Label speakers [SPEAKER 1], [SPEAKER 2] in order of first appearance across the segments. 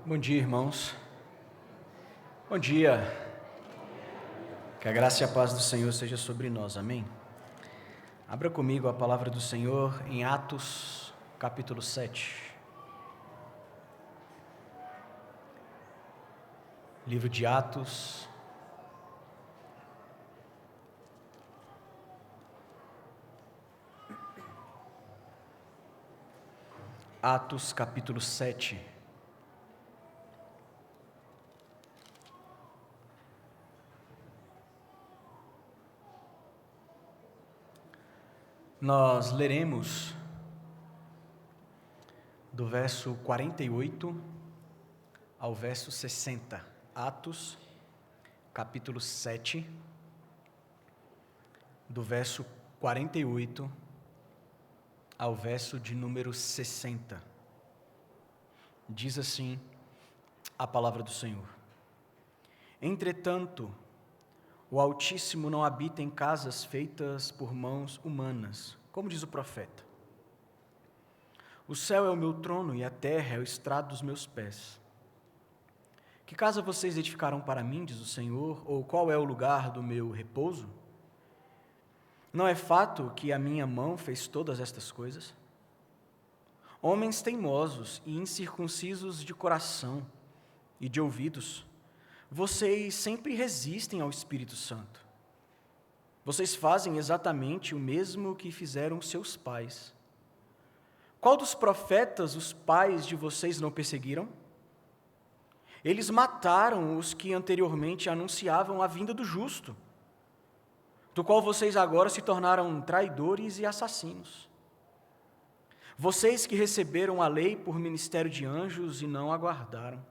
[SPEAKER 1] Bom dia, irmãos. Bom dia. Que a graça e a paz do Senhor seja sobre nós, amém? Abra comigo a palavra do Senhor em Atos, capítulo 7. Livro de Atos. Atos, capítulo 7. Nós leremos do verso 48 ao verso 60. Atos, capítulo 7, do verso 48 ao verso de número 60. Diz assim a palavra do Senhor: Entretanto, o Altíssimo não habita em casas feitas por mãos humanas, como diz o profeta. O céu é o meu trono e a terra é o estrado dos meus pés. Que casa vocês edificaram para mim, diz o Senhor, ou qual é o lugar do meu repouso? Não é fato que a minha mão fez todas estas coisas? Homens teimosos e incircuncisos de coração e de ouvidos, vocês sempre resistem ao Espírito Santo. Vocês fazem exatamente o mesmo que fizeram seus pais. Qual dos profetas os pais de vocês não perseguiram? Eles mataram os que anteriormente anunciavam a vinda do justo, do qual vocês agora se tornaram traidores e assassinos. Vocês que receberam a lei por ministério de anjos e não a guardaram.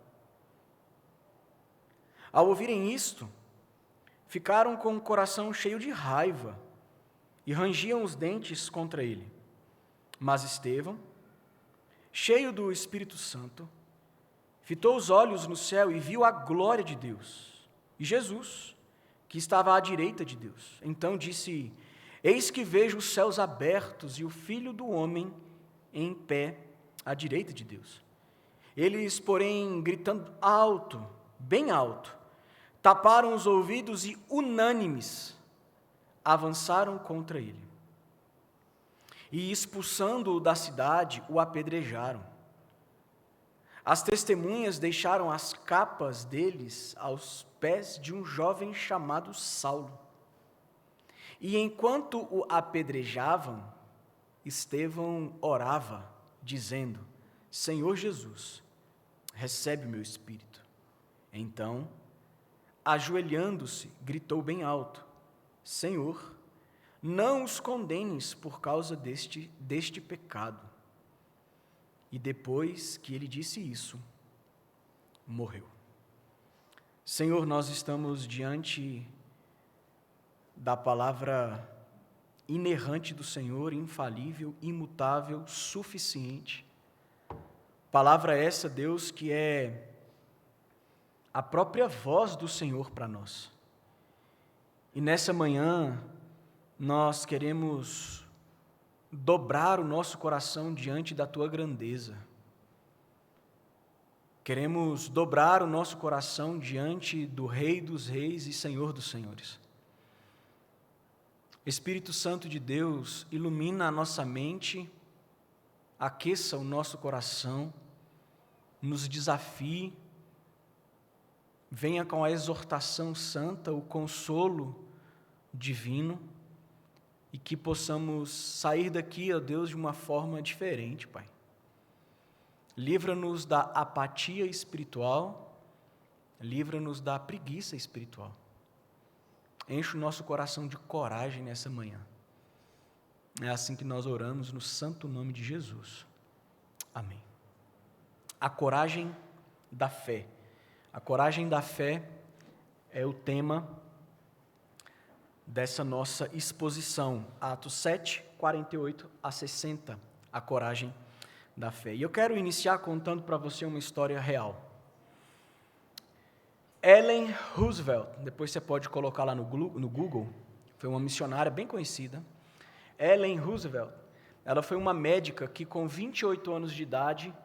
[SPEAKER 1] Ao ouvirem isto, ficaram com o coração cheio de raiva e rangiam os dentes contra ele. Mas Estevão, cheio do Espírito Santo, fitou os olhos no céu e viu a glória de Deus e Jesus, que estava à direita de Deus. Então disse: Eis que vejo os céus abertos e o Filho do Homem em pé à direita de Deus. Eles, porém, gritando alto, bem alto, taparam os ouvidos e, unânimes, avançaram contra ele. E, expulsando-o da cidade, o apedrejaram. As testemunhas deixaram as capas deles aos pés de um jovem chamado Saulo. E, enquanto o apedrejavam, Estevão orava, dizendo: Senhor Jesus, recebe o meu espírito. Então, ajoelhando-se, gritou bem alto: Senhor, não os condenes por causa deste pecado. E depois que ele disse isso, morreu. Senhor, nós estamos diante da palavra inerrante do Senhor, infalível, imutável, suficiente. Palavra essa, Deus, que é a própria voz do Senhor para nós. E nessa manhã, nós queremos dobrar o nosso coração diante da Tua grandeza. Queremos dobrar o nosso coração diante do Rei dos Reis e Senhor dos Senhores. Espírito Santo de Deus, ilumina a nossa mente, aqueça o nosso coração, nos desafie, venha com a exortação santa, o consolo divino, e que possamos sair daqui, ó Deus, de uma forma diferente, Pai. Livra-nos da apatia espiritual, livra-nos da preguiça espiritual. Enche o nosso coração de coragem nessa manhã. É assim que nós oramos no santo nome de Jesus. Amém. A coragem da fé. A coragem da fé é o tema dessa nossa exposição. Atos 7, 48 a 60. A coragem da fé. E eu quero iniciar contando para você uma história real. Ellen Roosevelt, depois você pode colocar lá no Google, foi uma missionária bem conhecida. Ellen Roosevelt, ela foi uma médica que com 28 anos de idade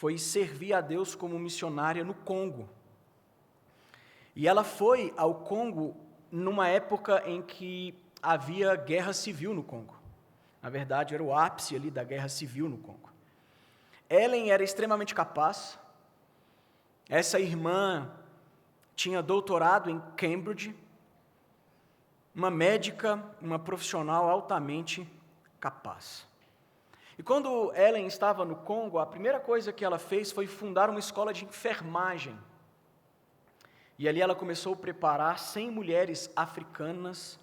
[SPEAKER 1] foi servir a Deus como missionária no Congo. E ela foi ao Congo numa época em que havia guerra civil no Congo. Na verdade, era o ápice ali da guerra civil no Congo. Ellen era extremamente capaz. Essa irmã tinha doutorado em Cambridge, uma médica, uma profissional altamente capaz. E quando Ellen estava no Congo, a primeira coisa que ela fez foi fundar uma escola de enfermagem. E ali ela começou a preparar 100 mulheres africanas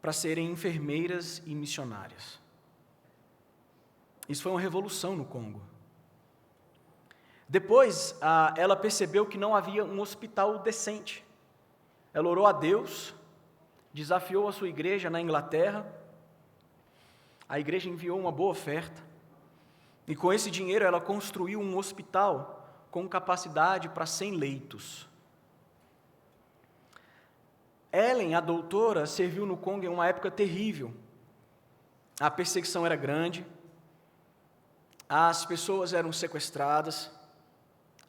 [SPEAKER 1] para serem enfermeiras e missionárias. Isso foi uma revolução no Congo. Depois, ela percebeu que não havia um hospital decente. Ela orou a Deus, desafiou a sua igreja na Inglaterra. A igreja enviou uma boa oferta. E com esse dinheiro ela construiu um hospital com capacidade para 100 leitos. Ellen, a doutora, serviu no Congo em uma época terrível. A perseguição era grande, as pessoas eram sequestradas,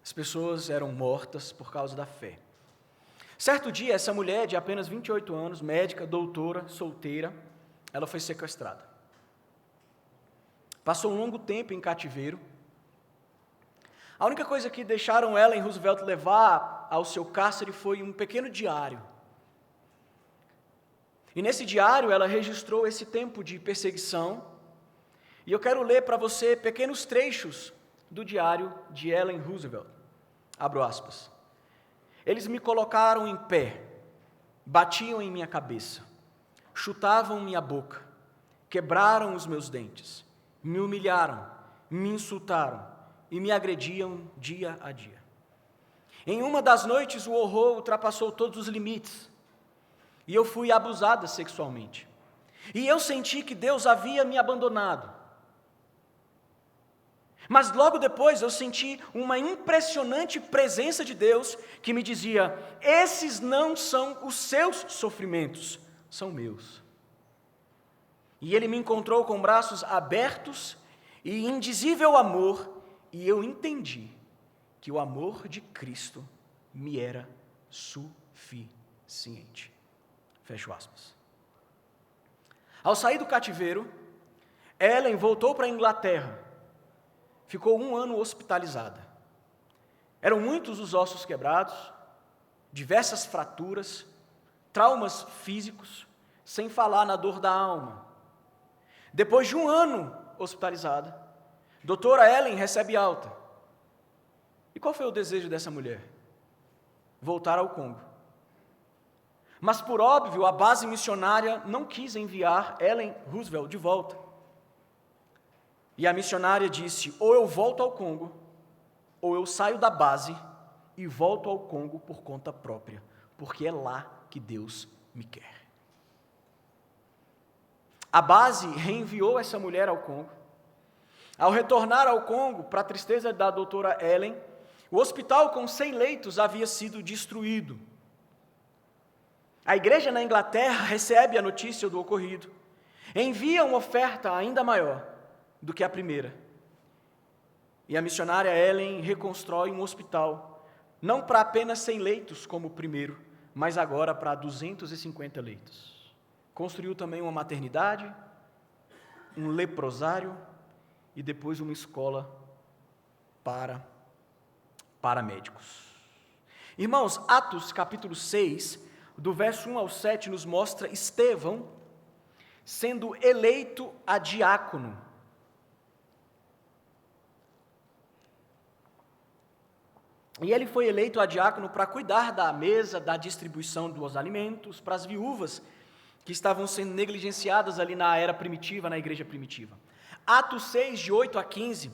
[SPEAKER 1] as pessoas eram mortas por causa da fé. Certo dia, essa mulher de apenas 28 anos, médica, doutora, solteira, ela foi sequestrada. Passou um longo tempo em cativeiro. A única coisa que deixaram Ellen Roosevelt levar ao seu cárcere foi um pequeno diário. E nesse diário ela registrou esse tempo de perseguição. E eu quero ler para você pequenos trechos do diário de Ellen Roosevelt. Abro aspas. Eles me colocaram em pé, batiam em minha cabeça, chutavam minha boca, quebraram os meus dentes, me humilharam, me insultaram e me agrediam dia a dia. Em uma das noites o horror ultrapassou todos os limites e eu fui abusada sexualmente. E eu senti que Deus havia me abandonado. Mas logo depois eu senti uma impressionante presença de Deus que me dizia: esses não são os seus sofrimentos, são meus. E Ele me encontrou com braços abertos e indizível amor, e eu entendi que o amor de Cristo me era suficiente. Fecho aspas. Ao sair do cativeiro, Ellen voltou para a Inglaterra. Ficou 1 ano hospitalizada. Eram muitos os ossos quebrados, diversas fraturas, traumas físicos, sem falar na dor da alma. Depois de 1 ano hospitalizada, doutora Ellen recebe alta. E qual foi o desejo dessa mulher? Voltar ao Congo. Mas, por óbvio, a base missionária não quis enviar Ellen Roosevelt de volta. E a missionária disse: ou eu volto ao Congo, ou eu saio da base e volto ao Congo por conta própria, porque é lá que Deus me quer. A base reenviou essa mulher ao Congo. Ao retornar ao Congo, para a tristeza da doutora Ellen, o hospital com 100 leitos havia sido destruído. A igreja na Inglaterra recebe a notícia do ocorrido, envia uma oferta ainda maior do que a primeira. E a missionária Ellen reconstrói um hospital, não para apenas 100 leitos como o primeiro, mas agora para 250 leitos. Construiu também uma maternidade, um leprosário e depois uma escola para médicos. Irmãos, Atos capítulo 6, do verso 1 ao 7, nos mostra Estevão sendo eleito a diácono. E ele foi eleito a diácono para cuidar da mesa, da distribuição dos alimentos, para as viúvas que estavam sendo negligenciadas ali na era primitiva, na igreja primitiva. Atos 6, de 8 a 15,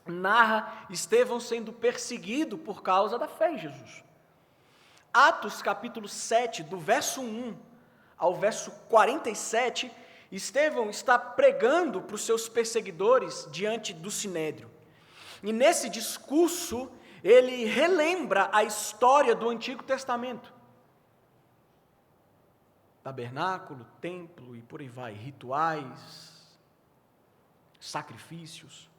[SPEAKER 1] narra Estevão sendo perseguido por causa da fé em Jesus. Atos capítulo 7, do verso 1 ao verso 47, Estevão está pregando para os seus perseguidores diante do Sinédrio. E nesse discurso, ele relembra a história do Antigo Testamento. Tabernáculo, templo e por aí vai, rituais, sacrifícios.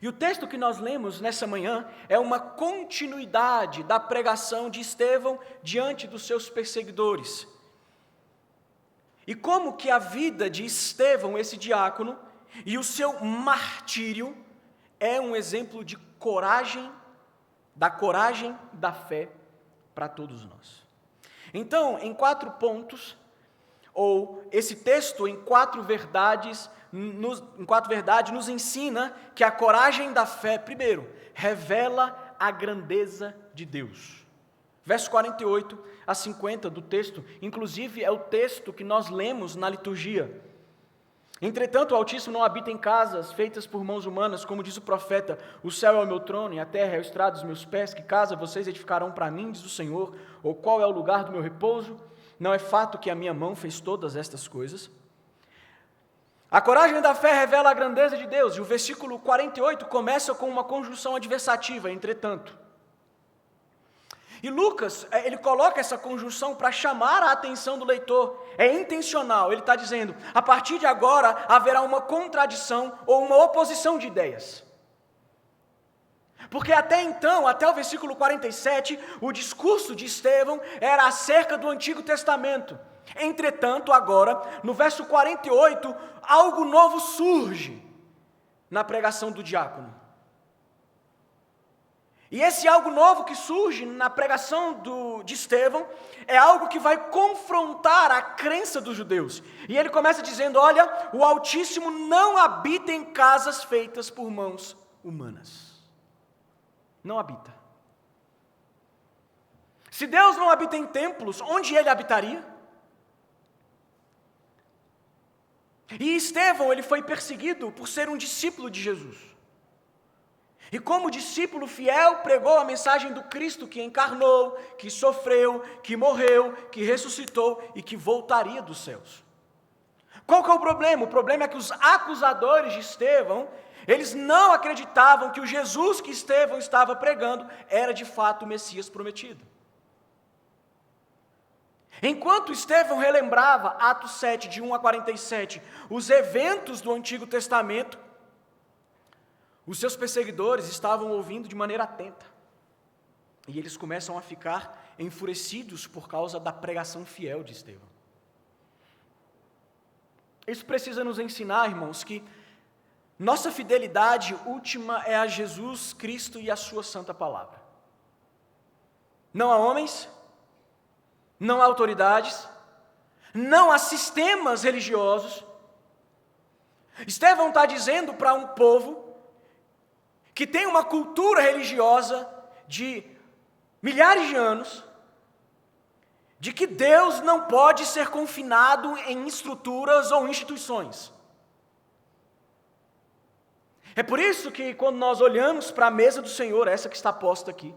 [SPEAKER 1] E o texto que nós lemos nessa manhã é uma continuidade da pregação de Estevão diante dos seus perseguidores. E como que a vida de Estevão, esse diácono, e o seu martírio é um exemplo de coragem da fé para todos nós. Então, em 4 pontos, ou esse texto em 4 verdades, nos ensina que a coragem da fé, primeiro, revela a grandeza de Deus. Verso 48 a 50 do texto, inclusive é o texto que nós lemos na liturgia. Entretanto, o Altíssimo não habita em casas feitas por mãos humanas, como diz o profeta: o céu é o meu trono e a terra é o estrado dos meus pés, que casa vocês edificarão para mim, diz o Senhor, ou qual é o lugar do meu repouso? Não é fato que a minha mão fez todas estas coisas? A coragem da fé revela a grandeza de Deus, e o versículo 48 começa com uma conjunção adversativa, entretanto. E Lucas, ele coloca essa conjunção para chamar a atenção do leitor, é intencional, ele está dizendo, a partir de agora haverá uma contradição ou uma oposição de ideias. Porque até então, até o versículo 47, o discurso de Estevão era acerca do Antigo Testamento. Entretanto, agora, no verso 48, algo novo surge na pregação do diácono. E esse algo novo que surge na pregação de Estevão é algo que vai confrontar a crença dos judeus. E ele começa dizendo: olha, o Altíssimo não habita em casas feitas por mãos humanas. Não habita. Se Deus não habita em templos, onde ele habitaria? E Estevão, ele foi perseguido por ser um discípulo de Jesus. E como discípulo fiel, pregou a mensagem do Cristo que encarnou, que sofreu, que morreu, que ressuscitou e que voltaria dos céus. Qual que é o problema? O problema é que os acusadores de Estevão, eles não acreditavam que o Jesus que Estevão estava pregando era de fato o Messias prometido. Enquanto Estevão relembrava, Atos 7, de 1 a 47, os eventos do Antigo Testamento, os seus perseguidores estavam ouvindo de maneira atenta. E eles começam a ficar enfurecidos por causa da pregação fiel de Estevão. Isso precisa nos ensinar, irmãos, que nossa fidelidade última é a Jesus Cristo e a sua santa palavra. Não a homens, não a autoridades, não a sistemas religiosos. Estevão está dizendo para um povo que tem uma cultura religiosa de milhares de anos, de que Deus não pode ser confinado em estruturas ou instituições. É por isso que quando nós olhamos para a mesa do Senhor, essa que está posta aqui,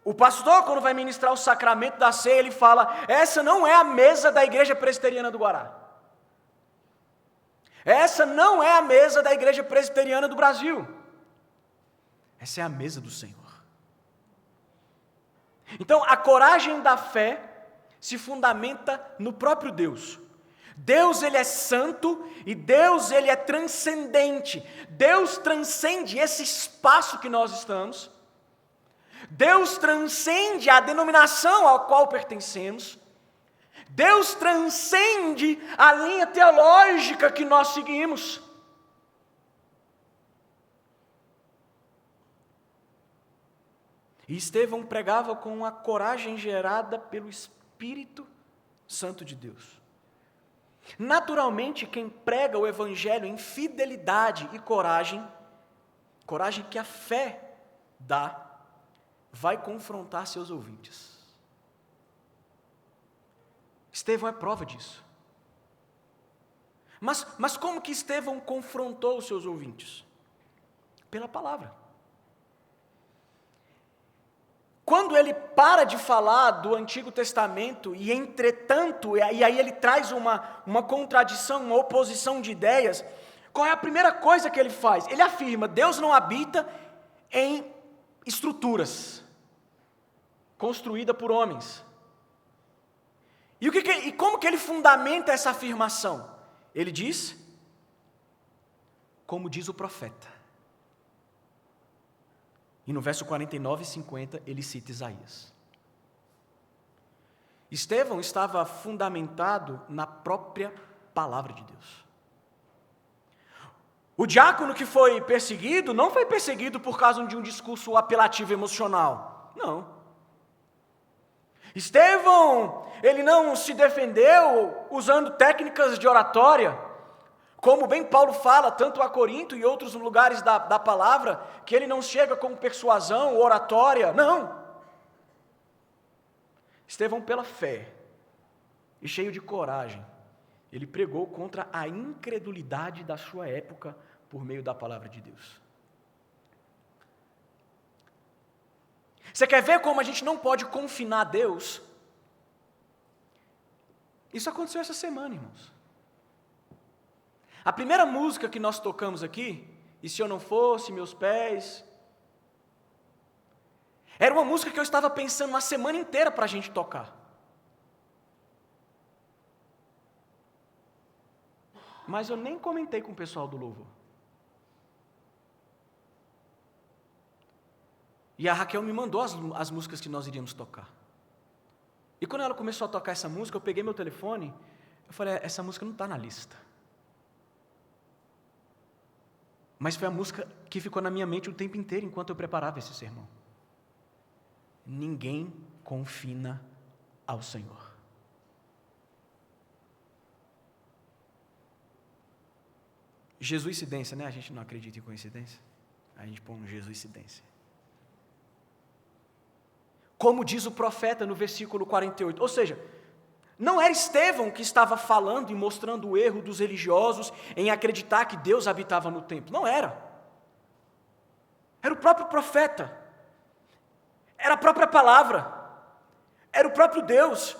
[SPEAKER 1] o pastor, quando vai ministrar o sacramento da ceia, ele fala: essa não é a mesa da Igreja Presbiteriana do Guará. Essa não é a mesa da Igreja Presbiteriana do Brasil. Essa é a mesa do Senhor. Então, a coragem da fé se fundamenta no próprio Deus. Deus, ele é santo e Deus, ele é transcendente. Deus transcende esse espaço que nós estamos. Deus transcende a denominação à qual pertencemos. Deus transcende a linha teológica que nós seguimos. E Estevão pregava com a coragem gerada pelo Espírito Santo de Deus. Naturalmente, quem prega o Evangelho em fidelidade e coragem que a fé dá, vai confrontar seus ouvintes. Estevão é prova disso. Mas como que Estevão confrontou os seus ouvintes? Pela palavra. Quando ele para de falar do Antigo Testamento, e entretanto, e aí ele traz uma contradição, uma oposição de ideias, qual é a primeira coisa que ele faz? Ele afirma: Deus não habita em estruturas construídas por homens. E como que ele fundamenta essa afirmação? Ele diz: como diz o profeta. E no verso 49 e 50 ele cita Isaías. Estevão estava fundamentado na própria palavra de Deus. O diácono que foi perseguido não foi perseguido por causa de um discurso apelativo emocional. Não. Estevão, ele não se defendeu usando técnicas de oratória, como bem Paulo fala, tanto a Corinto e outros lugares da palavra, que ele não chega com persuasão, oratória, não. Estevão, pela fé e cheio de coragem, ele pregou contra a incredulidade da sua época por meio da palavra de Deus. Você quer ver como a gente não pode confinar Deus? Isso aconteceu essa semana, irmãos. A primeira música que nós tocamos aqui, E Se Eu Não Fosse, Meus Pés, era uma música que eu estava pensando uma semana inteira para a gente tocar. Mas eu nem comentei com o pessoal do louvor. E a Raquel me mandou as músicas que nós iríamos tocar. E quando ela começou a tocar essa música, eu peguei meu telefone, eu falei, essa música não está na lista. Mas foi a música que ficou na minha mente o tempo inteiro, enquanto eu preparava esse sermão. Ninguém confina ao Senhor. Jesuicidência, né? A gente não acredita em coincidência. A gente põe um Jesuicidência. Como diz o profeta no versículo 48. Ou seja, não era Estevão que estava falando e mostrando o erro dos religiosos em acreditar que Deus habitava no templo. Não era. Era o próprio profeta. Era a própria palavra. Era o próprio Deus.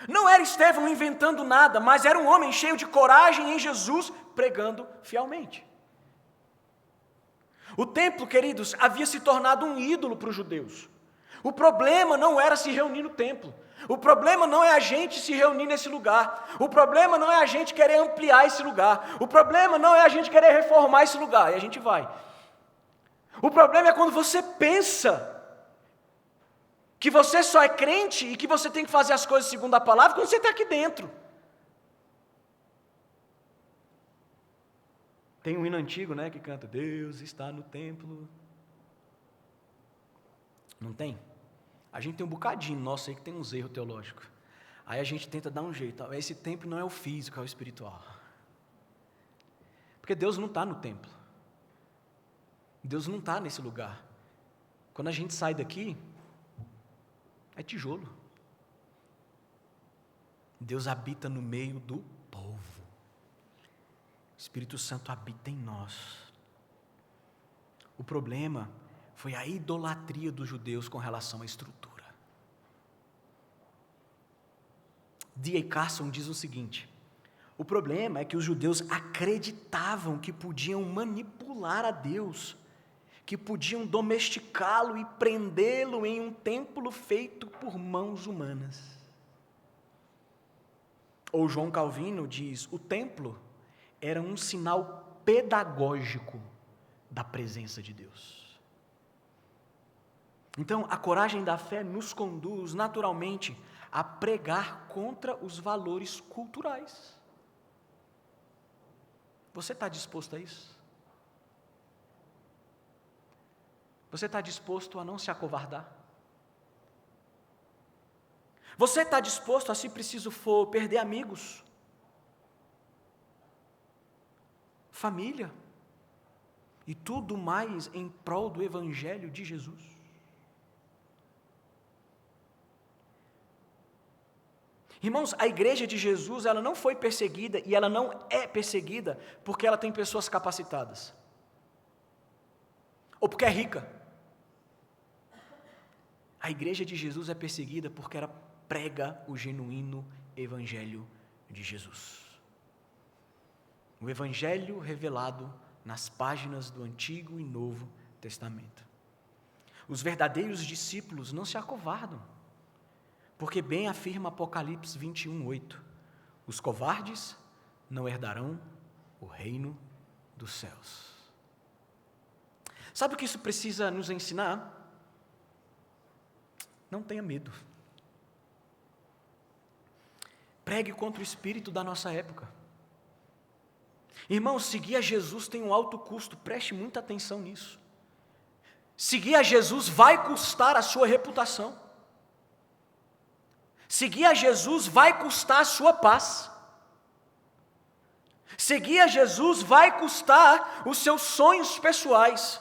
[SPEAKER 1] Não era Estevão inventando nada, mas era um homem cheio de coragem em Jesus, pregando fielmente. O templo, queridos, havia se tornado um ídolo para os judeus. O problema não era se reunir no templo. O problema não é a gente se reunir nesse lugar. O problema não é a gente querer ampliar esse lugar. O problema não é a gente querer reformar esse lugar. E a gente vai. O problema é quando você pensa que você só é crente e que você tem que fazer as coisas segundo a palavra quando você está aqui dentro. Tem um hino antigo, né, que canta, Deus está no templo. Não tem? A gente tem um bocadinho nosso aí que tem uns erros teológicos. Aí a gente tenta dar um jeito. Esse templo não é o físico, é o espiritual. Porque Deus não está no templo. Deus não está nesse lugar. Quando a gente sai daqui, é tijolo. Deus habita no meio do povo. O Espírito Santo habita em nós. O problema foi a idolatria dos judeus com relação à estrutura. D.A. Carson diz o seguinte: o problema é que os judeus acreditavam que podiam manipular a Deus, que podiam domesticá-lo e prendê-lo em um templo feito por mãos humanas. Ou João Calvino diz, o templo era um sinal pedagógico da presença de Deus. Então, a coragem da fé nos conduz naturalmente a pregar contra os valores culturais. Você está disposto a isso? Você está disposto a não se acovardar? Você está disposto a, se preciso for, perder amigos, família e tudo mais em prol do Evangelho de Jesus? Irmãos, a igreja de Jesus, ela não foi perseguida e ela não é perseguida porque ela tem pessoas capacitadas ou porque é rica. A igreja de Jesus é perseguida porque ela prega o genuíno Evangelho de Jesus. O Evangelho revelado nas páginas do Antigo e Novo Testamento. Os verdadeiros discípulos não se acovardam, porque bem afirma Apocalipse 21:8, os covardes não herdarão o reino dos céus. Sabe o que isso precisa nos ensinar? Não tenha medo. Pregue contra o espírito da nossa época. Irmão, seguir a Jesus tem um alto custo, preste muita atenção nisso. Seguir a Jesus vai custar a sua reputação. Seguir a Jesus vai custar a sua paz. Seguir a Jesus vai custar os seus sonhos pessoais.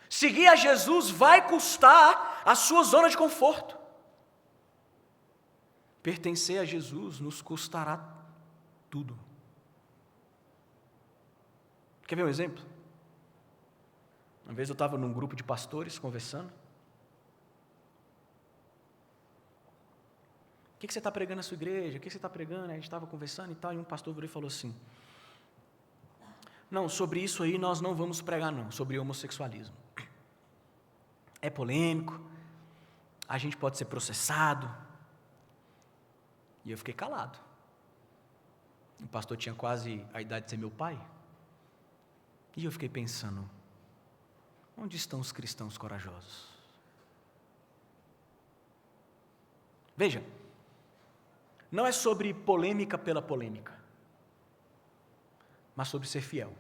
[SPEAKER 1] Seguir a Jesus vai custar a sua zona de conforto. Pertencer a Jesus nos custará tudo. Quer ver um exemplo? Uma vez eu estava num grupo de pastores conversando. O que você está pregando na sua igreja? O que você está pregando? A gente estava conversando e tal, e um pastor virou e falou assim: não, sobre isso aí nós não vamos pregar não, sobre homossexualismo. É polêmico, a gente pode ser processado. E eu fiquei calado. O pastor tinha quase a idade de ser meu pai. E eu fiquei pensando, onde estão os cristãos corajosos? Veja, não é sobre polêmica pela polêmica, mas sobre ser fiel.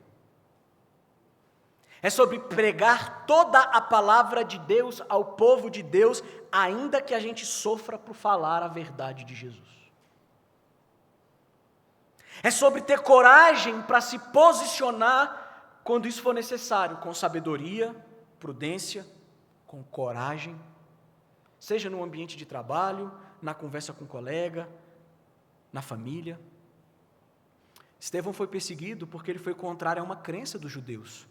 [SPEAKER 1] É sobre pregar toda a palavra de Deus ao povo de Deus, ainda que a gente sofra por falar a verdade de Jesus. É sobre ter coragem para se posicionar quando isso for necessário, com sabedoria, prudência, com coragem, seja no ambiente de trabalho, na conversa com um colega, na família. Estevão foi perseguido porque ele foi contrário a uma crença dos judeus.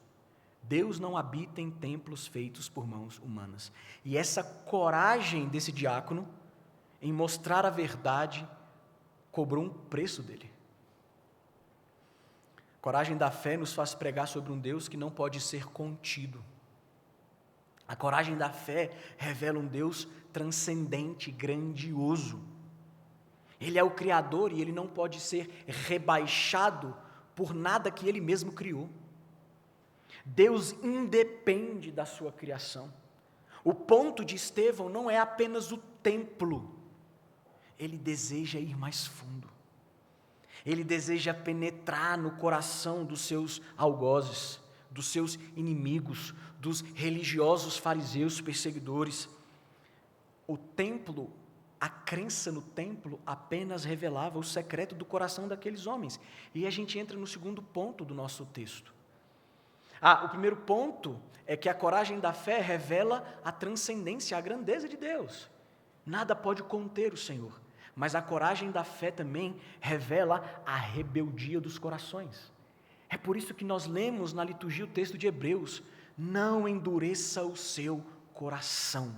[SPEAKER 1] Deus não habita em templos feitos por mãos humanas. E essa coragem desse diácono em mostrar a verdade cobrou um preço dele. A coragem da fé nos faz pregar sobre um Deus que não pode ser contido. A coragem da fé revela um Deus transcendente, grandioso. Ele é o Criador e Ele não pode ser rebaixado por nada que Ele mesmo criou. Deus independe da sua criação. O ponto de Estevão não é apenas o templo. Ele deseja ir mais fundo. Ele deseja penetrar no coração dos seus algozes, dos seus inimigos, dos religiosos fariseus perseguidores. O templo, a crença no templo apenas revelava o secreto do coração daqueles homens. E a gente entra no segundo ponto do nosso texto. O primeiro ponto é que a coragem da fé revela a transcendência, a grandeza de Deus. Nada pode conter o Senhor. Mas a coragem da fé também revela a rebeldia dos corações. É por isso que nós lemos na liturgia o texto de Hebreus: não endureça o seu coração.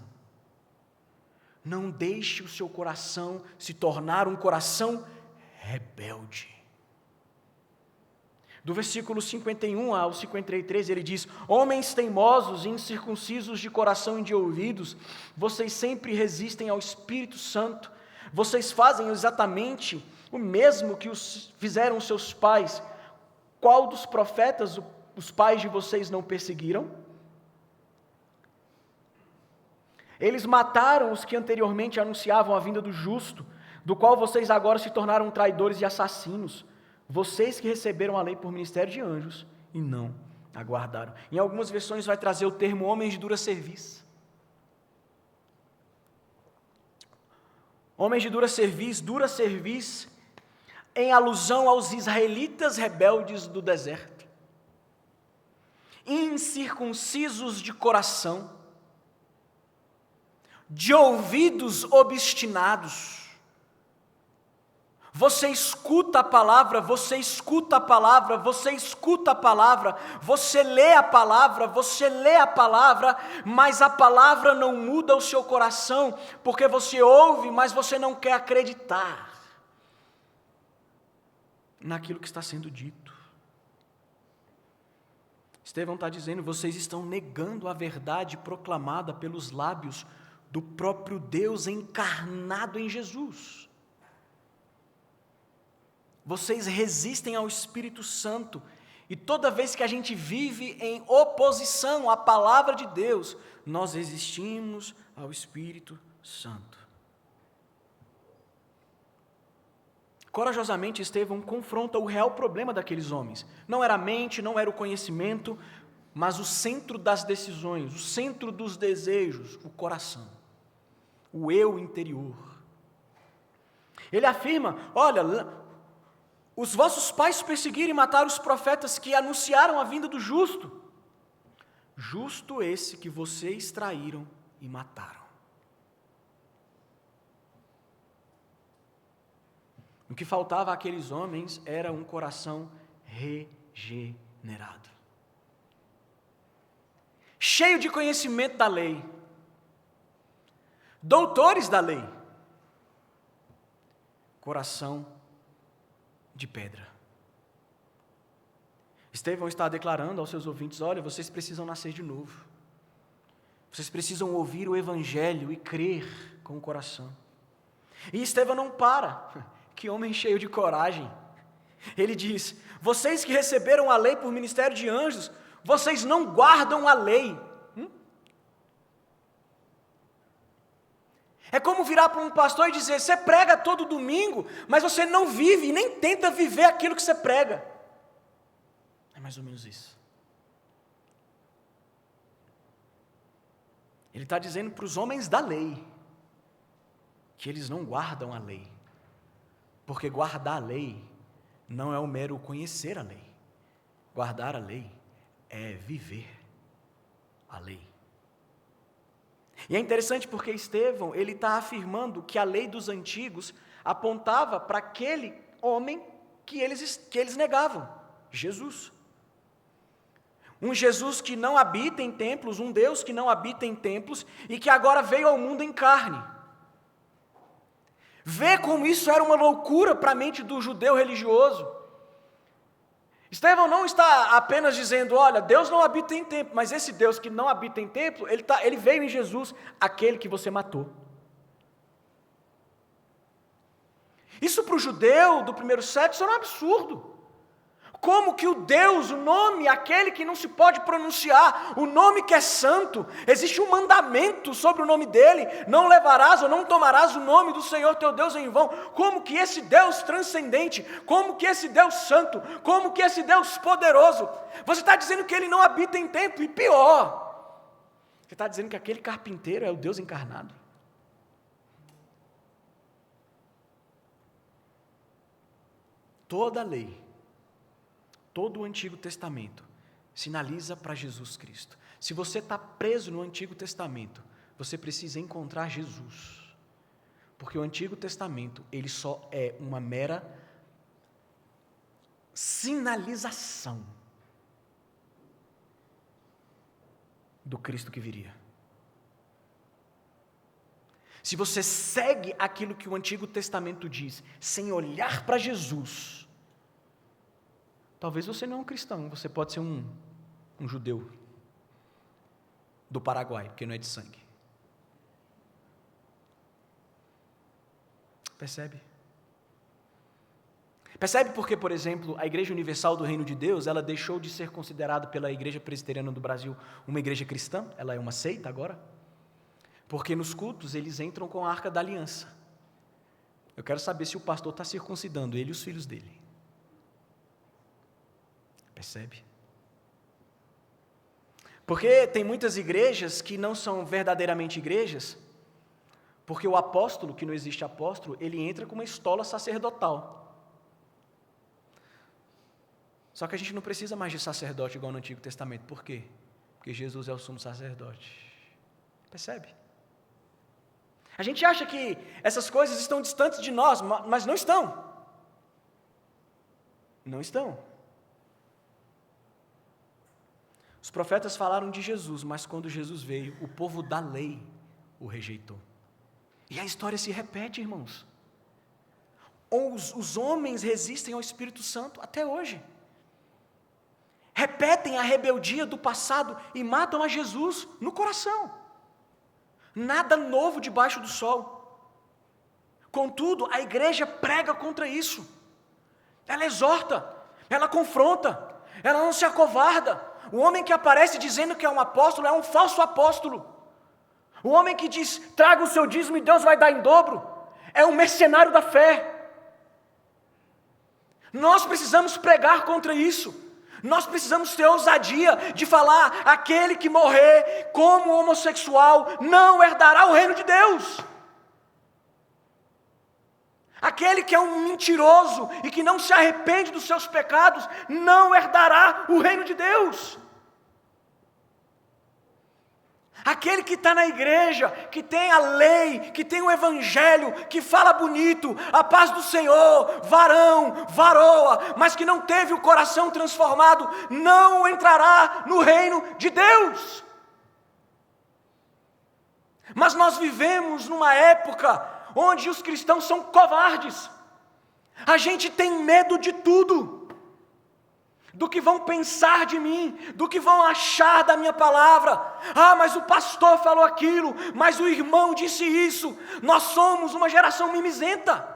[SPEAKER 1] Não deixe o seu coração se tornar um coração rebelde. Do versículo 51 ao 53, ele diz: homens teimosos e incircuncisos de coração e de ouvidos, vocês sempre resistem ao Espírito Santo. Vocês fazem exatamente o mesmo que fizeram seus pais. Qual dos profetas os pais de vocês não perseguiram? Eles mataram os que anteriormente anunciavam a vinda do justo, do qual vocês agora se tornaram traidores e assassinos. Vocês que receberam a lei por ministério de anjos e não aguardaram. Em algumas versões vai trazer o termo homens de dura cerviz. Homens de dura cerviz, em alusão aos israelitas rebeldes do deserto. Incircuncisos de coração, de ouvidos obstinados. Você escuta a palavra, você escuta a palavra, você escuta a palavra, você lê a palavra, mas a palavra não muda o seu coração, porque você ouve, mas você não quer acreditar naquilo que está sendo dito. Estevão está dizendo: vocês estão negando a verdade proclamada pelos lábios do próprio Deus encarnado em Jesus. Vocês resistem ao Espírito Santo E toda vez que a gente vive em oposição à palavra de Deus, nós resistimos ao Espírito Santo. Corajosamente, Estevão confronta o real problema daqueles homens. Não era a mente, não era o conhecimento, mas o centro das decisões, o centro dos desejos, o coração, o eu interior. Ele afirma: olha, os vossos pais perseguiram e mataram os profetas que anunciaram a vinda do justo. Justo esse que vocês traíram e mataram. O que faltava àqueles homens era um coração regenerado, cheio de conhecimento da lei, doutores da lei, coração de pedra. Estevão está declarando aos seus ouvintes: olha, vocês precisam nascer de novo, vocês precisam ouvir o Evangelho e crer com o coração. E Estevão não para. Que homem cheio de coragem. Ele diz: vocês que receberam a lei por ministério de anjos, vocês não guardam a lei. É como virar para um pastor e dizer: você prega todo domingo, mas você não vive e nem tenta viver aquilo que você prega. É mais ou menos isso. Ele está dizendo para os homens da lei que eles não guardam a lei. Porque guardar a lei não é o mero conhecer a lei. Guardar a lei é viver a lei. E é interessante porque Estevão, ele está afirmando que a lei dos antigos apontava para aquele homem que eles negavam, Jesus. Um Jesus que não habita em templos, um Deus que não habita em templos e que agora veio ao mundo em carne. Vê como isso era uma loucura para a mente do judeu religioso. Estevão não está apenas dizendo: olha, Deus não habita em templo, mas esse Deus que não habita em templo, ele veio em Jesus, aquele que você matou. Isso para o judeu do primeiro século, isso era um absurdo. Como que o Deus, o nome, aquele que não se pode pronunciar, o nome que é santo, existe um mandamento sobre o nome dele: não levarás ou não tomarás o nome do Senhor teu Deus em vão. Como que esse Deus transcendente, como que esse Deus santo, como que esse Deus poderoso, você está dizendo que ele não habita em templo, e pior, você está dizendo que aquele carpinteiro é o Deus encarnado. Toda a lei, todo o Antigo Testamento sinaliza para Jesus Cristo. Se você está preso no Antigo Testamento, você precisa encontrar Jesus. Porque o Antigo Testamento, ele só é uma mera sinalização do Cristo que viria. Se você segue aquilo que o Antigo Testamento diz, sem olhar para Jesus, talvez você não é um cristão, você pode ser um judeu do Paraguai, porque não é de sangue. Percebe? Percebe porque, por exemplo, a Igreja Universal do Reino de Deus, ela deixou de ser considerada pela Igreja Presbiteriana do Brasil uma igreja cristã, ela é uma seita agora, porque nos cultos eles entram com a Arca da Aliança. Eu quero saber se o pastor está circuncidando ele e os filhos dele. Percebe? Porque tem muitas igrejas que não são verdadeiramente igrejas, porque o apóstolo, que não existe apóstolo, ele entra com uma estola sacerdotal. Só que a gente não precisa mais de sacerdote igual no Antigo Testamento. Por quê? Porque Jesus é o sumo sacerdote. Percebe? A gente acha que essas coisas estão distantes de nós, mas não estão. Não estão. Os profetas falaram de Jesus, mas quando Jesus veio, o povo da lei o rejeitou. E a história se repete, irmãos. Os homens resistem ao Espírito Santo até hoje. Repetem a rebeldia do passado e matam a Jesus no coração. Nada novo debaixo do sol. Contudo, a igreja prega contra isso. Ela exorta, ela confronta, ela não se acovarda. O homem que aparece dizendo que é um apóstolo é um falso apóstolo. O homem que diz, traga o seu dízimo e Deus vai dar em dobro, é um mercenário da fé. Nós precisamos pregar contra isso. Nós precisamos ter ousadia de falar, aquele que morrer como homossexual não herdará o reino de Deus. Aquele que é um mentiroso e que não se arrepende dos seus pecados não herdará o reino de Deus. Aquele que está na igreja, que tem a lei, que tem o evangelho, que fala bonito, a paz do Senhor, varão, varoa, mas que não teve o coração transformado, não entrará no reino de Deus. Mas nós vivemos numa época onde os cristãos são covardes. A gente tem medo de tudo. Do que vão pensar de mim, do que vão achar da minha palavra. Ah, mas o pastor falou aquilo, mas o irmão disse isso. Nós somos uma geração mimizenta,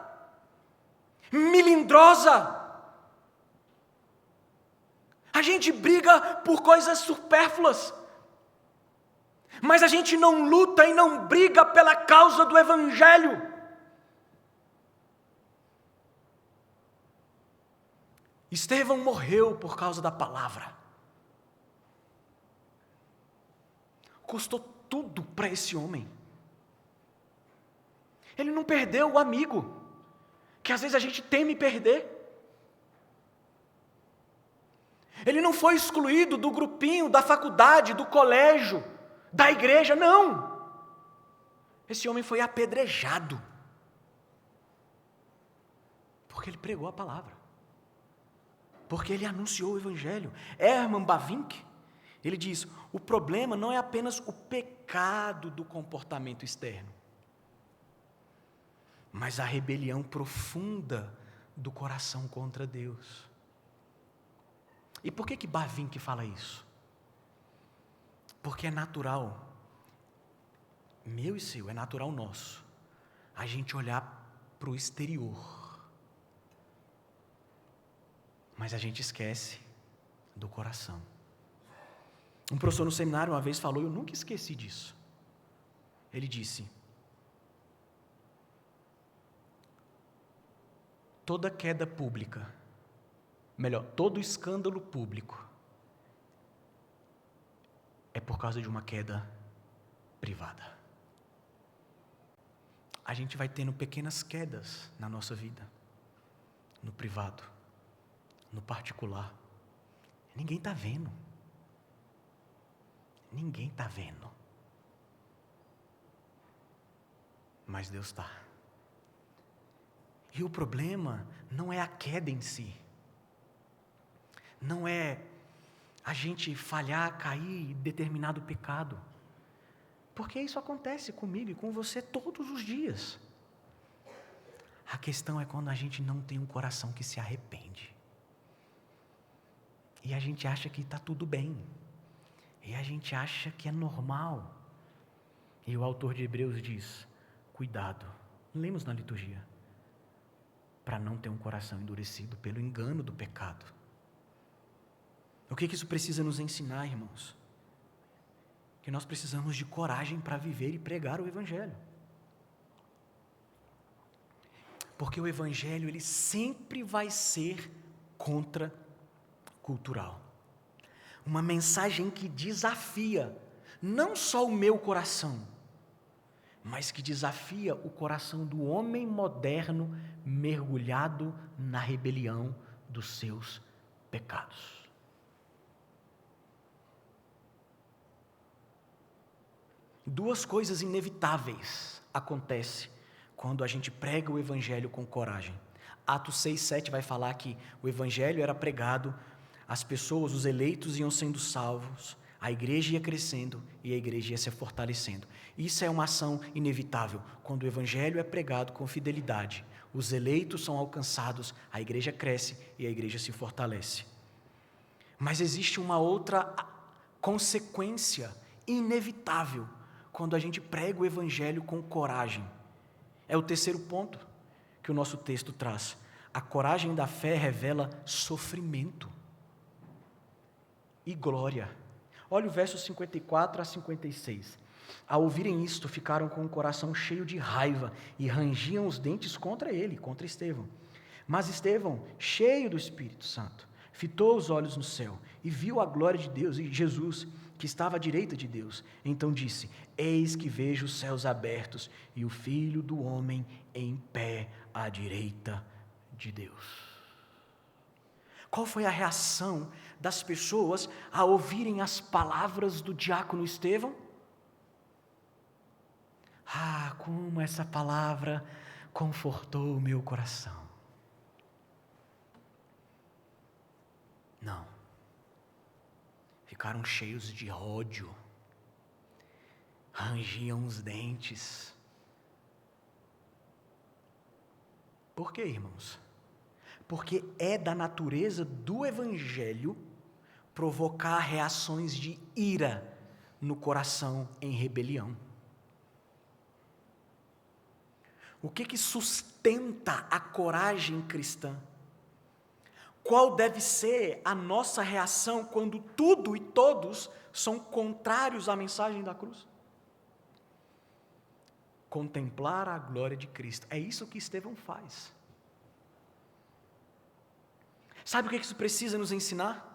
[SPEAKER 1] melindrosa. A gente briga por coisas supérfluas, mas a gente não luta e não briga pela causa do evangelho. Estevão morreu por causa da palavra. Custou tudo para esse homem. Ele não perdeu o amigo, que às vezes a gente teme perder. Ele não foi excluído do grupinho, da faculdade, do colégio, da igreja, não. Esse homem foi apedrejado, porque ele pregou a palavra. Porque ele anunciou o evangelho. Herman Bavinck, ele diz, o problema não é apenas o pecado do comportamento externo, mas a rebelião profunda do coração contra Deus. E por que Bavinck fala isso? Porque é natural, meu e seu, é natural nosso, a gente olhar para o exterior, mas a gente esquece do coração. Um professor no seminário uma vez falou, eu nunca esqueci disso. Ele disse, toda queda pública, todo escândalo público, é por causa de uma queda privada. A gente vai tendo pequenas quedas na nossa vida, no privado, no particular. Ninguém está vendo. Ninguém está vendo. Mas Deus está. E o problema não é a queda em si. Não é a gente falhar, cair em determinado pecado. Porque isso acontece comigo e com você todos os dias. A questão é quando a gente não tem um coração que se arrepende. E a gente acha que está tudo bem. E a gente acha que é normal. E o autor de Hebreus diz, cuidado, lemos na liturgia, para não ter um coração endurecido pelo engano do pecado. O que isso precisa nos ensinar, irmãos? Que nós precisamos de coragem para viver e pregar o evangelho. Porque o evangelho, ele sempre vai ser contracultural. Uma mensagem que desafia não só o meu coração, mas que desafia o coração do homem moderno mergulhado na rebelião dos seus pecados. Duas coisas inevitáveis acontecem quando a gente prega o evangelho com coragem. Atos 6:7 vai falar que o evangelho era pregado, as pessoas, os eleitos iam sendo salvos, a igreja ia crescendo e a igreja ia se fortalecendo. Isso é uma ação inevitável. Quando o evangelho é pregado com fidelidade, os eleitos são alcançados, a igreja cresce e a igreja se fortalece. Mas existe uma outra consequência inevitável quando a gente prega o evangelho com coragem. É o terceiro ponto que o nosso texto traz. A coragem da fé revela sofrimento. e glória. Olha o verso 54 a 56. Ao ouvirem isto, ficaram com o coração cheio de raiva e rangiam os dentes contra ele, contra Estevão. Mas Estevão, cheio do Espírito Santo, fitou os olhos no céu e viu a glória de Deus e Jesus, que estava à direita de Deus. Então disse: eis que vejo os céus abertos e o Filho do Homem em pé à direita de Deus. Qual foi a reação das pessoas ao ouvirem as palavras do diácono Estevão? Ah, como essa palavra confortou o meu coração. Não. Ficaram cheios de ódio. Rangiam os dentes. Por quê, irmãos? Porque é da natureza do Evangelho provocar reações de ira no coração em rebelião. O que sustenta a coragem cristã? Qual deve ser a nossa reação quando tudo e todos são contrários à mensagem da cruz? Contemplar a glória de Cristo. É isso que Estevão faz. Sabe o que isso precisa nos ensinar?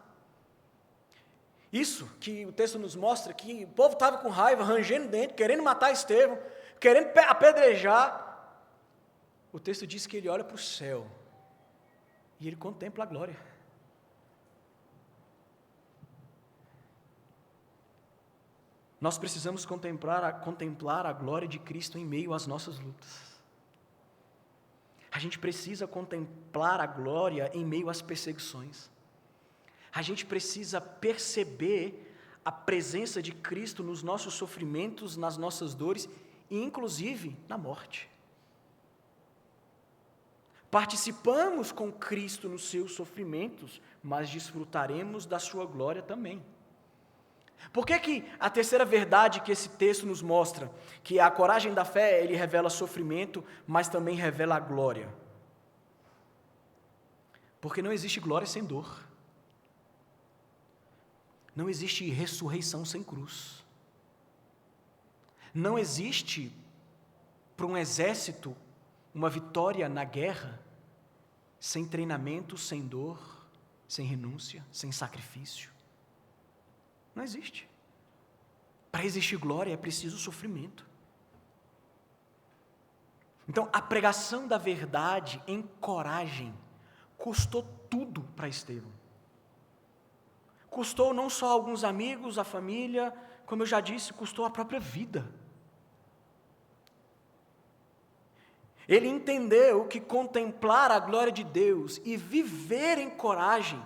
[SPEAKER 1] Isso que o texto nos mostra, que o povo estava com raiva, rangendo dentro, querendo matar Estevão, querendo apedrejar. O texto diz que ele olha para o céu e ele contempla a glória. Nós precisamos contemplar a glória de Cristo em meio às nossas lutas. A gente precisa contemplar a glória em meio às perseguições. A gente precisa perceber a presença de Cristo nos nossos sofrimentos, nas nossas dores e inclusive na morte. Participamos com Cristo nos seus sofrimentos, mas desfrutaremos da sua glória também. Por que a terceira verdade que esse texto nos mostra, que a coragem da fé, ele revela sofrimento, mas também revela a glória? Porque não existe glória sem dor. Não existe ressurreição sem cruz. Não existe, para um exército, uma vitória na guerra sem treinamento, sem dor, sem renúncia, sem sacrifício. Não existe. Para existir glória é preciso sofrimento. Então, a pregação da verdade em coragem custou tudo para Estevão. Custou não só alguns amigos, a família, como eu já disse, custou a própria vida. Ele entendeu que contemplar a glória de Deus e viver em coragem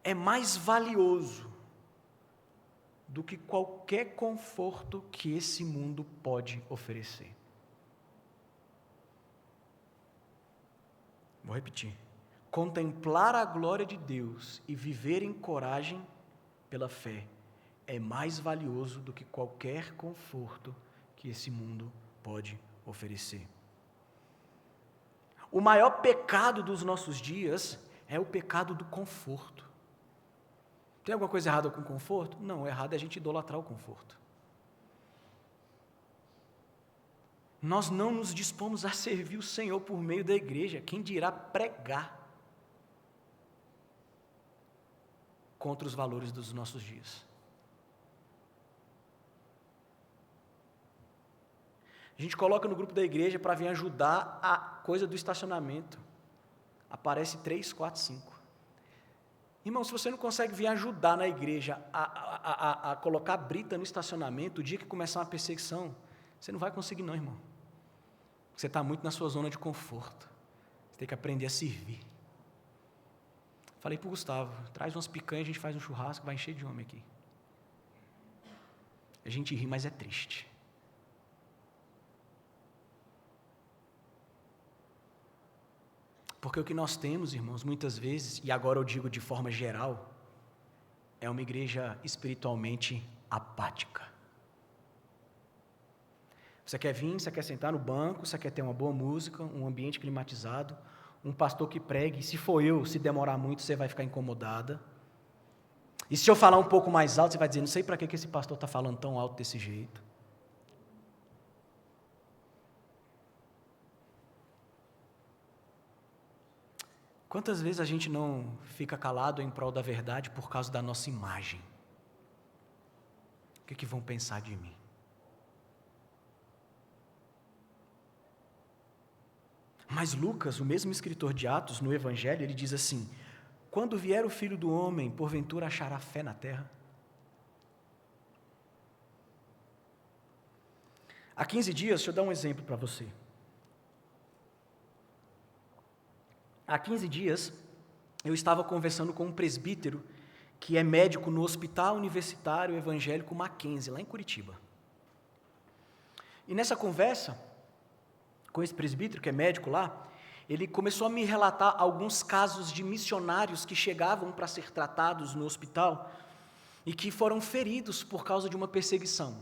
[SPEAKER 1] é mais valioso do que qualquer conforto que esse mundo pode oferecer. Vou repetir. Contemplar a glória de Deus e viver em coragem pela fé é mais valioso do que qualquer conforto que esse mundo pode oferecer. O maior pecado dos nossos dias é o pecado do conforto. Tem alguma coisa errada com o conforto? Não, o errado é a gente idolatrar o conforto. Nós não nos dispomos a servir o Senhor por meio da igreja, quem dirá pregar contra os valores dos nossos dias. A gente coloca no grupo da igreja para vir ajudar a coisa do estacionamento. Aparece 3, 4, 5. Irmão, se você não consegue vir ajudar na igreja a colocar brita no estacionamento, o dia que começar uma perseguição, você não vai conseguir não, irmão. Você está muito na sua zona de conforto. Você tem que aprender a servir. Falei para o Gustavo, traz umas picanhas, a gente faz um churrasco, vai encher de homem aqui. A gente ri, mas é triste. Porque o que nós temos, irmãos, muitas vezes, e agora eu digo de forma geral, é uma igreja espiritualmente apática. Você quer vir, você quer sentar no banco, você quer ter uma boa música, um ambiente climatizado, um pastor que pregue, se for eu, se demorar muito, você vai ficar incomodada. E se eu falar um pouco mais alto, você vai dizer, não sei para que esse pastor está falando tão alto desse jeito. Quantas vezes a gente não fica calado em prol da verdade por causa da nossa imagem? O que vão pensar de mim? Mas Lucas, o mesmo escritor de Atos, no Evangelho, ele diz assim: quando vier o Filho do Homem, porventura achará fé na terra? Há 15 dias, deixa eu dar um exemplo para você. Há 15 dias, eu estava conversando com um presbítero que é médico no Hospital Universitário Evangélico Mackenzie, lá em Curitiba. E nessa conversa, com esse presbítero que é médico lá, ele começou a me relatar alguns casos de missionários que chegavam para ser tratados no hospital e que foram feridos por causa de uma perseguição.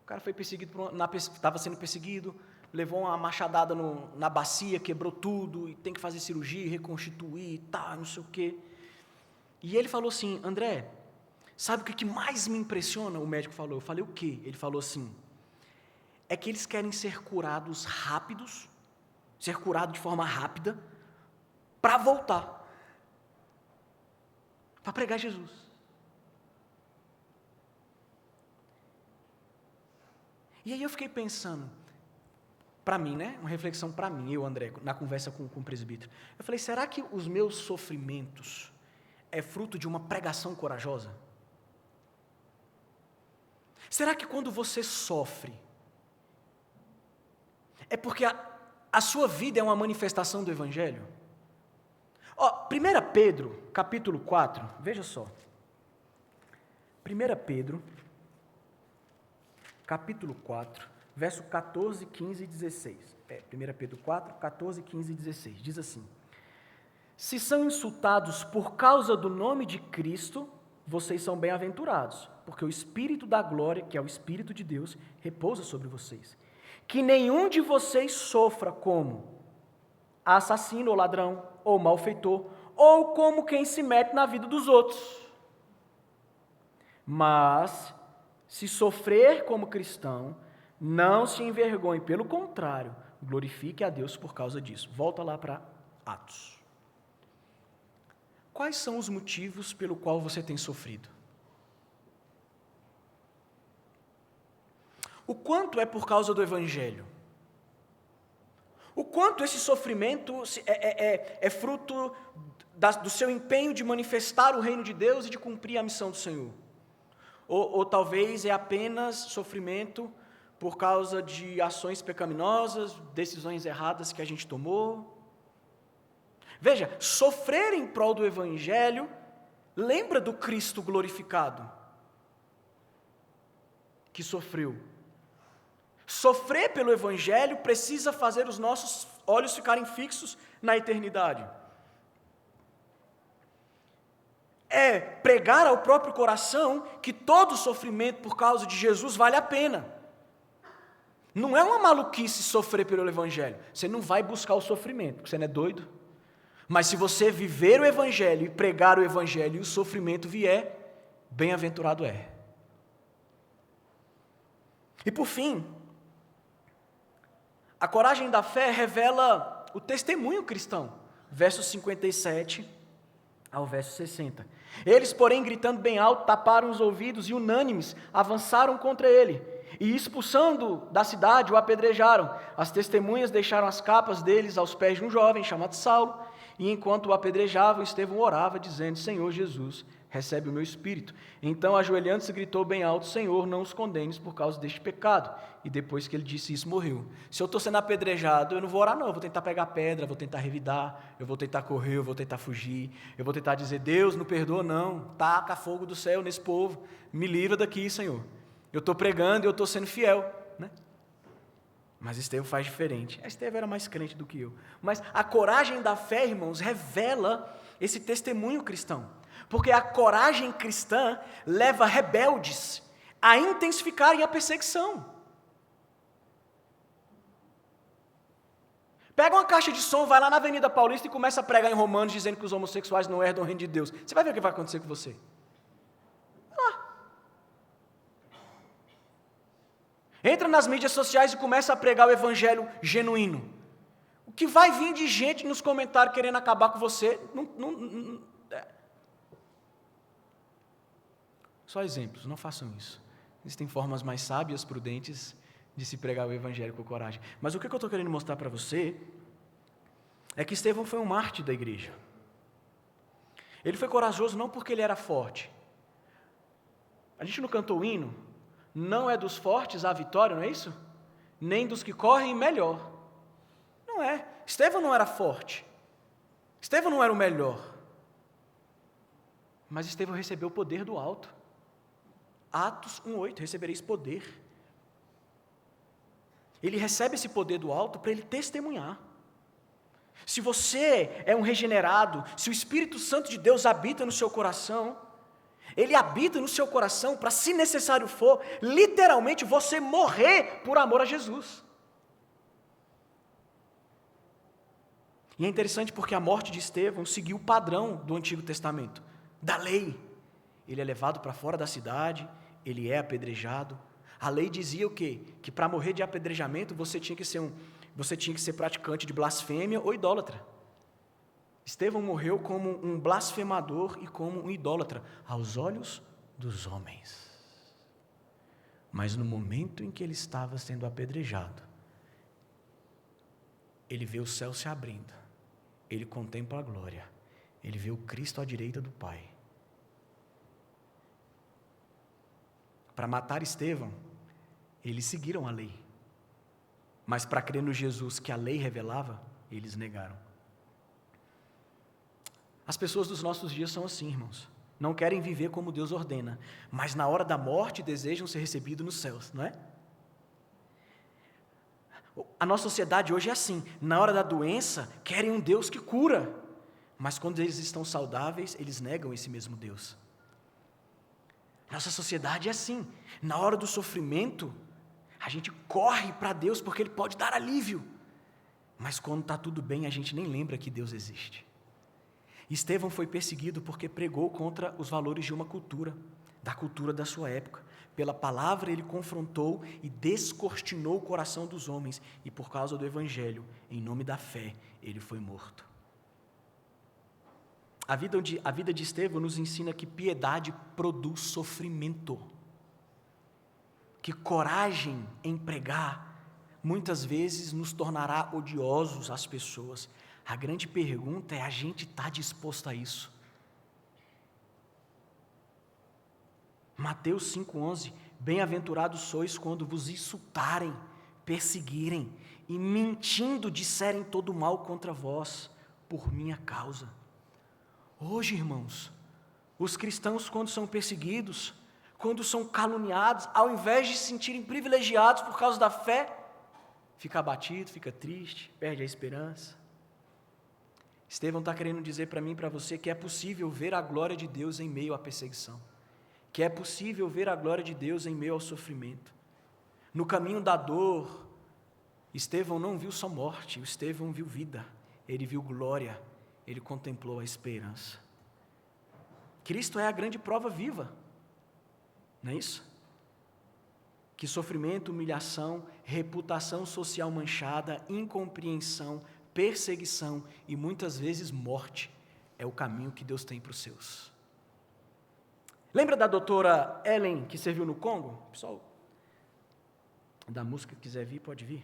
[SPEAKER 1] O cara foi perseguido, estava sendo perseguido, levou uma machadada na bacia, quebrou tudo, e tem que fazer cirurgia, reconstituir, não sei o quê. E ele falou assim: André, sabe o que mais me impressiona? O médico falou. Eu falei, o quê? Ele falou assim: é que eles querem ser curados rápidos, ser curado de forma rápida, para voltar, para pregar Jesus. E aí eu fiquei pensando, para mim, né? Uma reflexão para mim, eu, André, na conversa com o presbítero. Eu falei, será que os meus sofrimentos é fruto de uma pregação corajosa? Será que quando você sofre, é porque a sua vida é uma manifestação do Evangelho? 1 Pedro, capítulo 4, veja só. 1 Pedro, capítulo 4, verso 14, 15 e 16. 1 Pedro 4, 14, 15 e 16. Diz assim: se são insultados por causa do nome de Cristo, vocês são bem-aventurados, porque o Espírito da glória, que é o Espírito de Deus, repousa sobre vocês. Que nenhum de vocês sofra como assassino ou ladrão, ou malfeitor, ou como quem se mete na vida dos outros. Mas, se sofrer como cristão, não se envergonhe, pelo contrário, glorifique a Deus por causa disso. Volta lá para Atos. Quais são os motivos pelo qual você tem sofrido? O quanto é por causa do Evangelho? O quanto esse sofrimento é fruto do seu empenho de manifestar o reino de Deus e de cumprir a missão do Senhor? Ou talvez é apenas sofrimento por causa de ações pecaminosas, decisões erradas que a gente tomou? Veja, sofrer em prol do Evangelho lembra do Cristo glorificado que sofreu. Sofrer pelo Evangelho precisa fazer os nossos olhos ficarem fixos na eternidade. É pregar ao próprio coração que todo sofrimento por causa de Jesus vale a pena. Não é uma maluquice sofrer pelo Evangelho. Você não vai buscar o sofrimento, porque você não é doido. Mas se você viver o Evangelho e pregar o Evangelho e o sofrimento vier, bem-aventurado é. E por fim, a coragem da fé revela o testemunho cristão. Versos 57 ao verso 60. Eles, porém, gritando bem alto, taparam os ouvidos e, unânimes, avançaram contra ele. E, expulsando da cidade, o apedrejaram. As testemunhas deixaram as capas deles aos pés de um jovem chamado Saulo. E, enquanto o apedrejavam, Estevão orava, dizendo: Senhor Jesus, recebe o meu espírito. Então, ajoelhando-se, gritou bem alto: Senhor, não os condenes por causa deste pecado. E depois que ele disse isso, morreu. Se eu estou sendo apedrejado, eu não vou orar não, eu vou tentar pegar pedra, vou tentar revidar, eu vou tentar correr, eu vou tentar fugir, eu vou tentar dizer: Deus, não perdoa não, taca fogo do céu nesse povo, me livra daqui, Senhor. Eu estou pregando e eu estou sendo fiel, né? Mas Estevão faz diferente. Estevão era mais crente do que eu. Mas a coragem da fé, irmãos, revela esse testemunho cristão. Porque a coragem cristã leva rebeldes a intensificarem a perseguição. Pega uma caixa de som, vai lá na Avenida Paulista e começa a pregar em Romanos, dizendo que os homossexuais não herdam o reino de Deus. Você vai ver o que vai acontecer com você. Vai lá. Entra nas mídias sociais e começa a pregar o evangelho genuíno. O que vai vir de gente nos comentários querendo acabar com você, Só exemplos, não façam isso. Existem formas mais sábias, prudentes, de se pregar o evangelho com coragem. Mas o que eu estou querendo mostrar para você é que Estevão foi um mártir da igreja. Ele foi corajoso não porque ele era forte. A gente não cantou o hino? Não é dos fortes a vitória, não é isso? Nem dos que correm melhor. Não é. Estevão não era forte. Estevão não era o melhor. Mas Estevão recebeu o poder do alto. Atos 1:8, recebereis poder. Ele recebe esse poder do alto para ele testemunhar. Se você é um regenerado, se o Espírito Santo de Deus habita no seu coração, ele habita no seu coração para, se necessário for, literalmente você morrer por amor a Jesus. E é interessante porque a morte de Estevão seguiu o padrão do Antigo Testamento, da lei. Ele é levado para fora da cidade, ele é apedrejado. A lei dizia o quê? Que para morrer de apedrejamento você tinha que ser praticante de blasfêmia ou idólatra. Estevão morreu como um blasfemador e como um idólatra, aos olhos dos homens. Mas no momento em que ele estava sendo apedrejado, ele vê o céu se abrindo, ele contempla a glória, ele vê o Cristo à direita do Pai. Para matar Estevão, eles seguiram a lei. Mas para crer no Jesus que a lei revelava, eles negaram. As pessoas dos nossos dias são assim, irmãos. Não querem viver como Deus ordena, mas na hora da morte desejam ser recebidos nos céus, não é? A nossa sociedade hoje é assim. Na hora da doença, querem um Deus que cura. Mas quando eles estão saudáveis, eles negam esse mesmo Deus. Nossa sociedade é assim. Na hora do sofrimento, a gente corre para Deus porque Ele pode dar alívio. Mas quando está tudo bem, a gente nem lembra que Deus existe. Estevão foi perseguido porque pregou contra os valores de uma cultura, da cultura da sua época. Pela palavra ele confrontou e descortinou o coração dos homens. E por causa do evangelho, em nome da fé, ele foi morto. A vida de Estevão nos ensina que piedade produz sofrimento. Que coragem em pregar, muitas vezes nos tornará odiosos às pessoas. A grande pergunta é, a gente está disposto a isso? Mateus 5,11, bem-aventurados sois quando vos insultarem, perseguirem e mentindo disserem todo mal contra vós, por minha causa. Hoje, irmãos, os cristãos, quando são perseguidos, quando são caluniados, ao invés de se sentirem privilegiados por causa da fé, fica abatido, fica triste, perde a esperança. Estevão está querendo dizer para mim e para você que é possível ver a glória de Deus em meio à perseguição, que é possível ver a glória de Deus em meio ao sofrimento. No caminho da dor, Estevão não viu só morte, Estevão viu vida, ele viu glória, ele contemplou a esperança. Cristo é a grande prova viva, não é isso? Que sofrimento, humilhação, reputação social manchada, incompreensão, perseguição e muitas vezes morte é o caminho que Deus tem para os seus. Lembra da doutora Ellen que serviu no Congo? Pessoal da música que quiser vir, pode vir.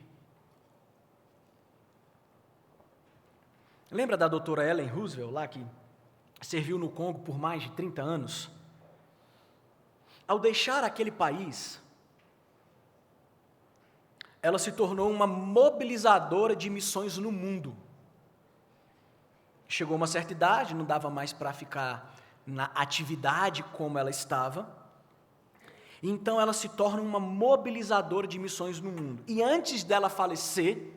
[SPEAKER 1] Lembra da doutora Ellen Roosevelt lá que serviu no Congo por mais de 30 anos? Ao deixar aquele país, ela se tornou uma mobilizadora de missões no mundo. Chegou uma certa idade, não dava mais para ficar na atividade como ela estava, então ela se torna uma mobilizadora de missões no mundo. E antes dela falecer,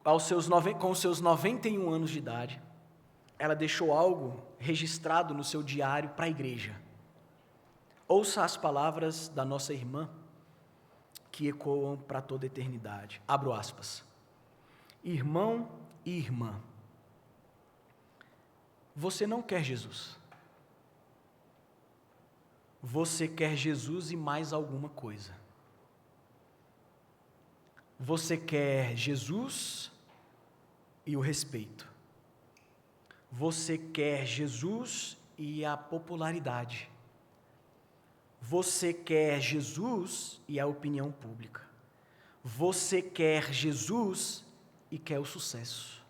[SPEAKER 1] com os seus 91 anos de idade, ela deixou algo registrado no seu diário para a igreja. Ouça as palavras da nossa irmã, que ecoam para toda a eternidade. Abro aspas. Irmão e irmã, você não quer Jesus. Você quer Jesus e mais alguma coisa. Você quer Jesus e o respeito. Você quer Jesus e a popularidade. Você quer Jesus e a opinião pública. Você quer Jesus e quer o sucesso.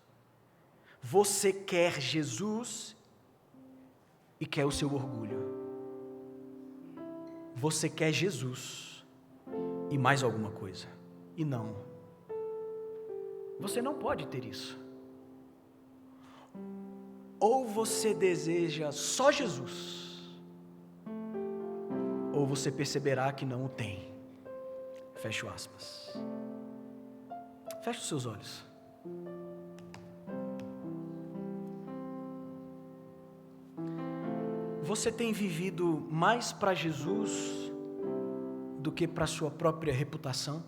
[SPEAKER 1] Você quer Jesus e quer o seu orgulho. Você quer Jesus e mais alguma coisa. E não. Você não pode ter isso. Ou você deseja só Jesus, ou você perceberá que não o tem. Fecho aspas. Feche os seus olhos. Você tem vivido mais para Jesus do que para a sua própria reputação?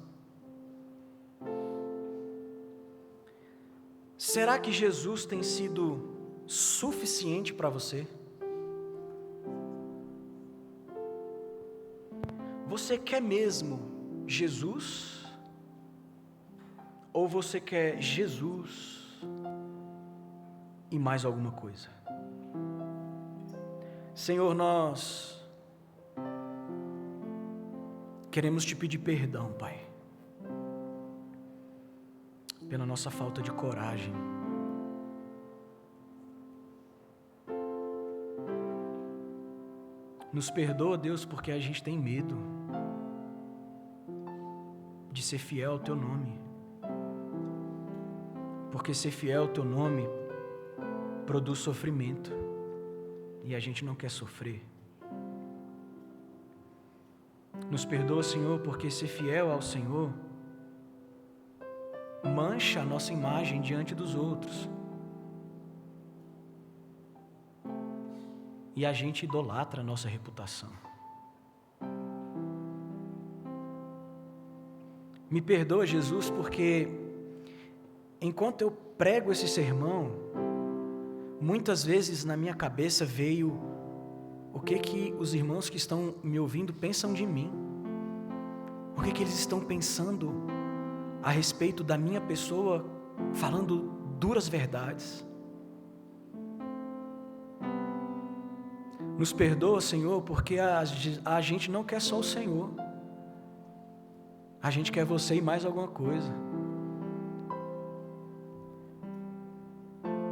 [SPEAKER 1] Será que Jesus tem sido suficiente para você? Você quer mesmo Jesus? Ou você quer Jesus e mais alguma coisa? Senhor, nós queremos te pedir perdão, Pai, pela nossa falta de coragem. Nos perdoa, Deus, porque a gente tem medo de ser fiel ao Teu nome. Porque ser fiel ao Teu nome produz sofrimento. E a gente não quer sofrer. Nos perdoa, Senhor, porque ser fiel ao Senhor mancha a nossa imagem diante dos outros. E a gente idolatra a nossa reputação. Me perdoa, Jesus, porque enquanto eu prego esse sermão, muitas vezes na minha cabeça veio o que os irmãos que estão me ouvindo pensam de mim. O que eles estão pensando a respeito da minha pessoa, falando duras verdades. Nos perdoa, Senhor, porque a gente não quer só o Senhor. A gente quer você e mais alguma coisa.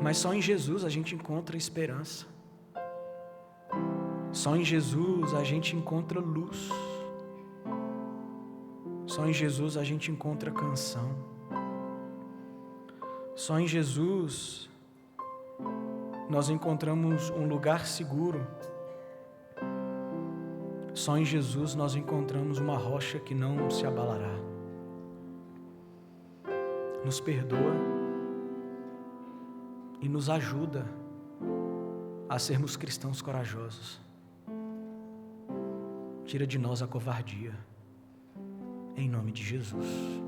[SPEAKER 1] Mas só em Jesus a gente encontra esperança. Só em Jesus a gente encontra luz. Só em Jesus a gente encontra canção. Só em Jesus nós encontramos um lugar seguro. Só em Jesus nós encontramos uma rocha que não se abalará. Nos perdoa e nos ajuda a sermos cristãos corajosos. Tira de nós a covardia, em nome de Jesus.